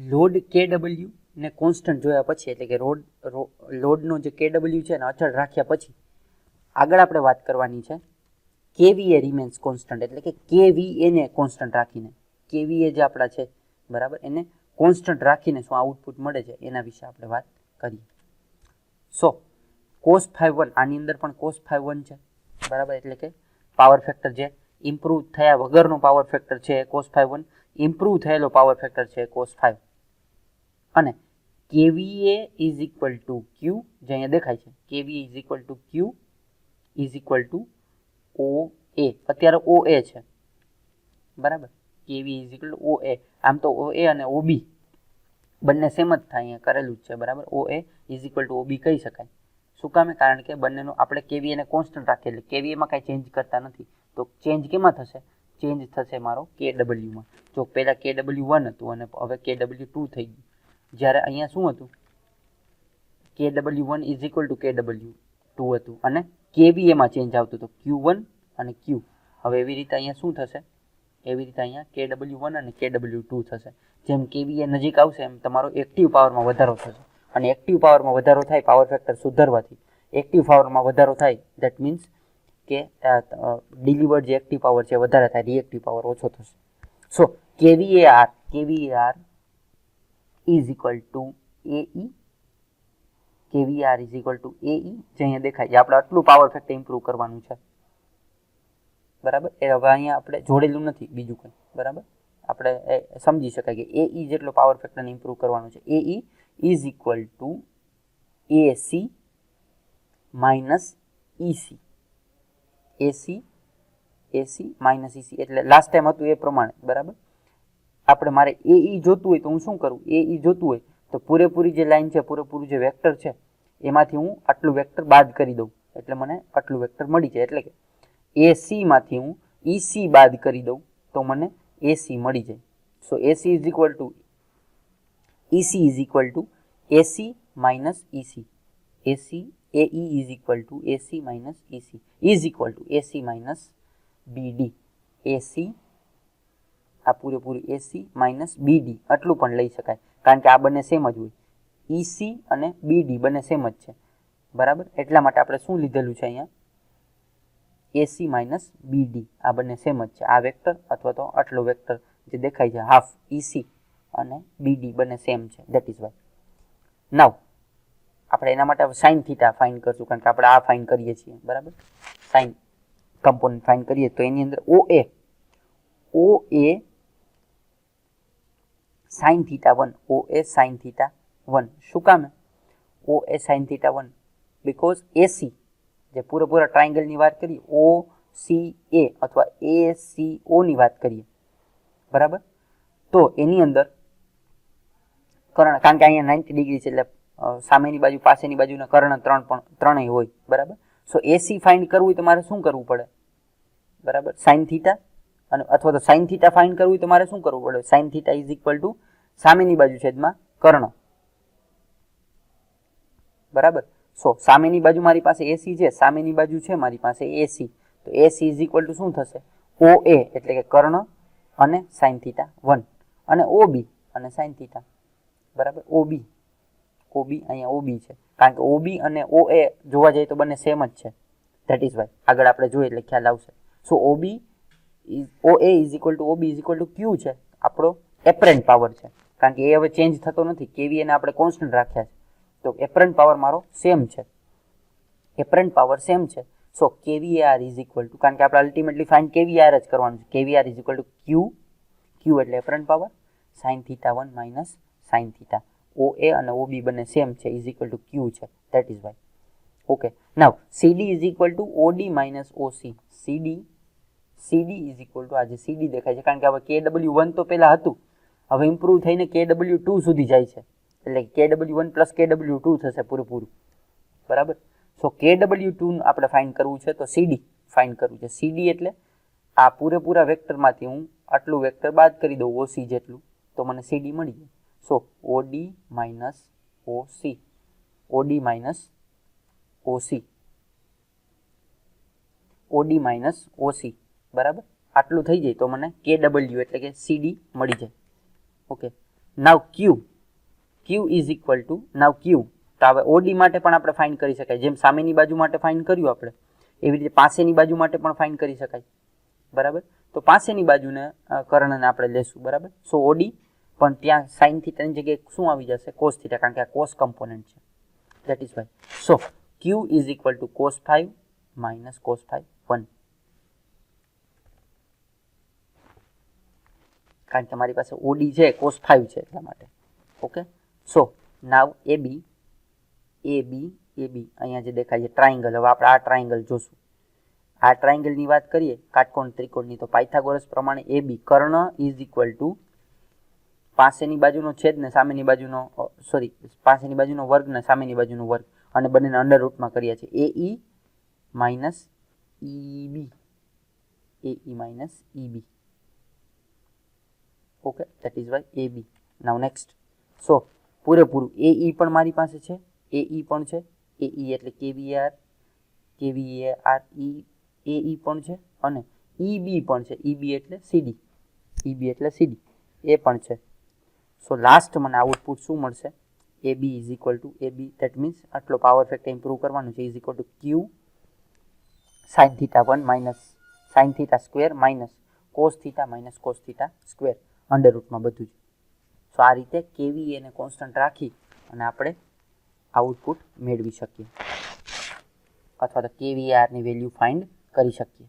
Load KW ને constant જોયા પછી એટલે કે લોડનો જે KW છે ને અચળ રાખ્યા પછી આગળ આપણે વાત કરવાની છે KVA રિમેન્સ કોન્સ્ટન્ટ એટલે કે KVA ને કોન્સ્ટન્ટ રાખીને KVA જે આપણા છે બરાબર એને કોન્સ્ટન્ટ રાખીને શું આઉટપુટ મળે છે એના વિશે આપણે વાત કરીએ. સો cos phi 1 આની અંદર પણ cos phi 1 છે બરાબર એટલે કે પાવર ફેક્ટર જે ઇમ્પ્રૂવ થયા વગરનો પાવર ફેક્ટર છે cos phi 1, ઇમ્પ્રૂવ થયેલો પાવર ફેક્ટર છે cos phi અને KVA is equal to Q જે અહીંયા દેખાય છે KVA is equal to Q is equal two OA અત્યારે OA છે બરાબર KVA is equal two OA આમ તો OA અને OB બંને સેમ જ થાય અહીંયા કરેલું જ છે બરાબર OA is equal two OB કહી શકાય. શું કામે? કારણ કે બંનેનું આપણે KVA ને કોન્સ્ટન્ટ રાખીએ એટલે KVA માં કાંઈ ચેન્જ કરતા નથી તો ચેન્જ કેમાં થશે? ચેન્જ થશે મારો KW માં. જો પહેલા KW1 હતું અને હવે KW2 થઈ ગયું. જ્યારે અહીંયા શું હતું? KW1 is equal two KW2 હતું અને KVA માં ચેન્જ આવતું હતું Q1 અને Q. હવે એવી રીતે અહીંયા શું થશે? એવી રીતે અહીંયા KW1 અને KW2 થશે. જેમ KVA નજીક આવશે એમ તમારો એક્ટિવ પાવરમાં વધારો થશે અને એક્ટિવ પાવરમાં વધારો થાય પાવર ફેક્ટર સુધારવાથી એક્ટિવ પાવરમાં વધારો થાય દેટ મીન્સ કે ડિલિવર્ડ જે એક્ટિવ પાવર છે વધારે થાય રિએક્ટિવ પાવર ઓછો થશે. સો KVAR is equal to AE KVAR is equal to AE જે અહીંયા દેખાય છે આપણે આટલું પાવર ફેક્ટર ઇમ્પ્રૂવ કરવાનું છે બરાબર. એ હવે અહીંયા આપણે જોડેલું નથી બીજું કંઈ બરાબર આપણે સમજી શકાય કે AE જેટલો પાવર ફેક્ટરને ઇમ્પ્રૂવ કરવાનું છે. AE is equal to AC minus EC AC minus EC એટલે લાસ્ટ ટાઈમ હતું એ પ્રમાણે બરાબર. આપણે મારે AE જોતું હોય તો હું શું કરું? AE જોતું હોય તો પૂરેપૂરી જે લાઈન છે પૂરેપૂરું જે વેક્ટર છે એમાંથી હું આટલું વેક્ટર બાદ કરી દઉં એટલે મને આટલું વેક્ટર મળી જાય એટલે કે AC માંથી હું EC બાદ કરી દઉં તો મને AC મળી જાય. સો AC is equal to EC is equal to AC minus EC AE is equal to AC minus EC is equal to AC minus BD AC આ પૂરેપૂરી AC માઇનસ BD આટલું પણ લઈ શકાય કારણ કે આ બંને સેમ જ હોય EC અને BD બંને સેમ જ છે બરાબર. એટલા માટે આપણે શું લીધેલું છે અહીંયા AC માઇનસ BD આ બંને સેમ જ છે. આ વેક્ટર અથવા તો આટલો વેક્ટર જે દેખાય છે હાફ EC અને BD બંને સેમ છે દેટ ઇઝ વાય. નાવ આપણે એના માટે સાઇન થીટા ફાઇન્ડ કરશું કારણ કે આપણે આ ફાઇન્ડ કરીએ છીએ બરાબર. સાઇન કમ્પોનન્ટ ફાઇન્ડ કરીએ તો એની અંદર OA sin theta 1 OA sin theta 1 શું કામ? OA sin theta 1 because AC જે પૂરેપૂરા ટ્રાયંગલની વાત કરીએ OCA અથવા ACO ની વાત કરીએ બરાબર તો એની અંદર કર્ણ કારણ કે અહીંયા 90 ડિગ્રી છે એટલે સામેની બાજુ પાસેની બાજુના કર્ણ ત્રણેય હોય બરાબર. સો AC ફાઇન્ડ કરવું હોય તો મારે શું કરવું પડે બરાબર? sin થીટા અને અથવા તો sin થીટા ફાઇન્ડ કરવું હોય તો મારે શું કરવું પડે? sin theta is equal two સામેની બાજુ છેદમાં કર્ણ બરાબર. સો સામેની બાજુ મારી પાસે AC છે સામેની બાજુ છે મારી પાસે AC તો AC ઇઝ ઇક્વલ ટુ શું થશે? OA એટલે કે કર્ણ અને sin થીટા 1 અને OB અને sin થીટા બરાબર. OB અહીંયા OB છે કારણ કે OB અને OA જોવા જઈએ તો બંને સેમ જ છે ધેટ ઇઝ વાય આગળ આપણે જોઈએ એટલે ખ્યાલ આવશે. સો OA is equal two OB is equal to Q છે આપણો એપરન્ટ પાવર છે કારણ કે એ હવે ચેન્જ થતો નથી KVA ને આપણે કોન્સ્ટન્ટ રાખ્યા છે તો એપરન્ટ પાવર મારો સેમ છે એપરન્ટ પાવર સેમ છે. સો KVAR ઇઝ ઇક્વલ ટુ કારણ કે આપણે અલ્ટિમેટલી ફાઇન્ડ KVAR જ કરવાનું છે KVAR is equal to Q એટલે apparent power sin theta 1 minus sin theta OA અને OB બંને સેમ છે ઇઝ ઇક્વલ ટુ Q છે that is Y. Okay now CD is equal two OD minus OC CD is equal two આ જે CD દેખાય છે કારણ કે હવે KW1 તો પહેલા હતું હવે ઇમ્પ્રૂવ થઈને KW2 સુધી જાય છે એટલે KW1 પ્લસ KW2 થશે પૂરેપૂરું બરાબર. સો KW2 આપણે ફાઇન્ડ કરવું છે તો CD ફાઇન્ડ કરવું છે. CD એટલે આ પૂરેપૂરા વેક્ટરમાંથી હું આટલું વેક્ટર બાદ કરી દઉં OC જેટલું તો મને CD મળી જાય. સો OD માઇનસ OC બરાબર આટલું થઈ જાય તો મને KW એટલે કે CD મળી જાય. Okay now Q is equal to now Q. તો હવે ઓડી માટે પણ આપણે ફાઇન્ડ કરી શકાય, જેમ સામેની બાજુ માટે ફાઇન્ડ કર્યું આપણે એવી રીતે પાસેની બાજુ માટે પણ ફાઇન્ડ કરી શકાય. બરાબર, તો પાસેની બાજુને કર્ણને આપણે લેશું. બરાબર, સો ઓડી પણ ત્યાં સાઇન થીટાની જગ્યાએ શું આવી જશે? કોસ થીટા, કારણ કે આ કોસ કમ્પોનન્ટ છે. That is Y. So Q is equal two cos 5 minus cos 5 1, કારણ કે મારી પાસે ઓડી છે cos 5 છે એટલા માટે. ઓકે, સો નાવ એબી અહીંયા જે દેખાય છે ટ્રાયંગલ. હવે આપણે આ ટ્રાયંગલ જોશું. આ ટ્રાયંગલની વાત કરીએ કાટકોણ ત્રિકોણની, તો પાયથાગોરસ પ્રમાણે એબી કર્ણ ઇઝ ઇક્વલ ટુ પાસેની બાજુનો છેદ ને સામેની બાજુનો પાસેની બાજુનો વર્ગ ને સામેની બાજુનો વર્ગ, અને બંનેને અંડર રૂટમાં કર્યા છે. AE minus EB. Okay, that is why AB. Now next. So પૂરેપૂરું AE પણ મારી પાસે છે, AE પણ છે. AE એટલે KVAR AE પણ છે, અને EB પણ છે. EB એટલે CD એ પણ છે. સો લાસ્ટ મને આઉટપુટ શું મળશે? AB is equal to AB, that means આટલો પાવર ફેક્ટર ઇમ્પ્રૂવ કરવાનું છે, is equal to Q sine theta 1 minus sine theta square minus cos theta minus cos theta square, under રૂટમાં બધું જ. સો આ રીતે KVA ને કોન્સ્ટન્ટ રાખી અને આપણે આઉટપુટ મેળવી શકીએ, અથવા તો KVAR ની વેલ્યુ ફાઇન્ડ કરી શકીએ.